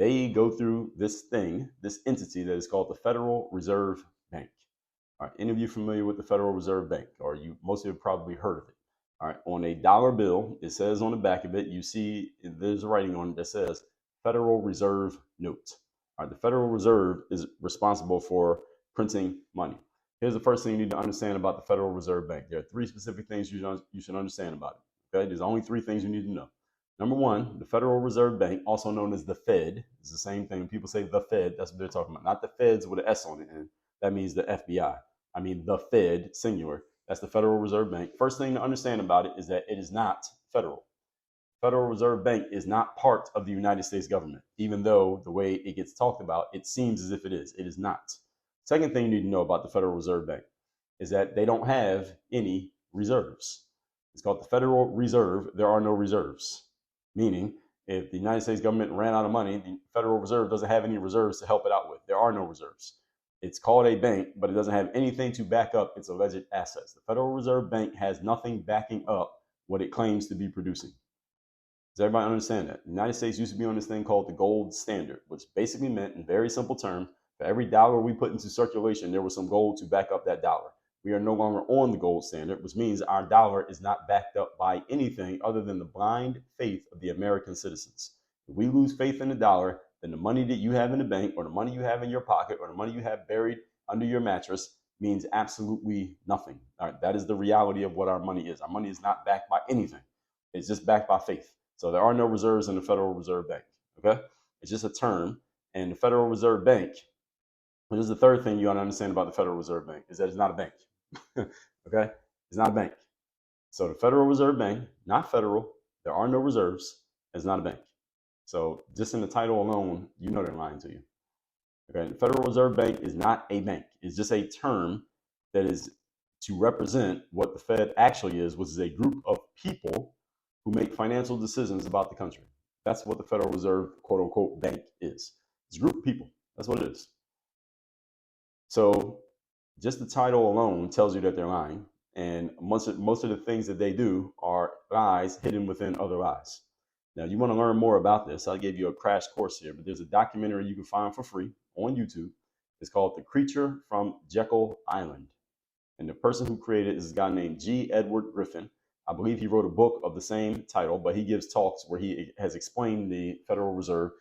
they go through this thing, this entity that is called the Federal Reserve Bank. All right, any of you familiar with the Federal Reserve Bank, or most of you have probably heard of it. All right, on a dollar bill, it says on the back of it, you see there's writing on it that says Federal Reserve Note. All right, the Federal Reserve is responsible for printing money. Here's the first thing you need to understand about the Federal Reserve Bank. There are three specific things you should understand about it. Okay, there's only three things you need to know. Number one, the Federal Reserve Bank, also known as the Fed, is the same thing. When people say the Fed, that's what they're talking about. Not the Feds with an S on it, and that means the FBI. I mean the Fed, singular. That's the Federal Reserve Bank. First thing to understand about it is that it is not federal. Federal Reserve Bank is not part of the United States government, even though the way it gets talked about, it seems as if it is. It is not. Second thing you need to know about the Federal Reserve Bank is that they don't have any reserves. It's called the Federal Reserve. There are no reserves. Meaning, if the United States government ran out of money, the Federal Reserve doesn't have any reserves to help it out with. There are no reserves. It's called a bank, but it doesn't have anything to back up its alleged assets. The Federal Reserve Bank has nothing backing up what it claims to be producing. Does everybody understand that? The United States used to be on this thing called the gold standard, which basically meant, in very simple terms, for every dollar we put into circulation, there was some gold to back up that dollar. We are no longer on the gold standard, which means our dollar is not backed up by anything other than the blind faith of the American citizens. If we lose faith in the dollar, then the money that you have in the bank, or the money you have in your pocket, or the money you have buried under your mattress means absolutely nothing. All right, that is the reality of what our money is. Our money is not backed by anything. It's just backed by faith. So there are no reserves in the Federal Reserve Bank. Okay? It's just a term. And the Federal Reserve Bank, which is the third thing you ought to understand about the Federal Reserve Bank, is that it's not a bank. Okay? It's not a bank. So the Federal Reserve Bank, not federal, there are no reserves, it's not a bank. So just in the title alone, you know they're lying to you. Okay? The Federal Reserve Bank is not a bank. It's just a term that is to represent what the Fed actually is, which is a group of people who make financial decisions about the country. That's what the Federal Reserve, quote unquote, bank is. It's a group of people. That's what it is. So just the title alone tells you that they're lying. And most of the things that they do are lies hidden within other lies. Now, you want to learn more about this, I gave you a crash course here, but there's a documentary you can find for free on YouTube. It's called The Creature from Jekyll Island. And the person who created it is a guy named G. Edward Griffin. I believe he wrote a book of the same title, but he gives talks where he has explained the Federal Reserve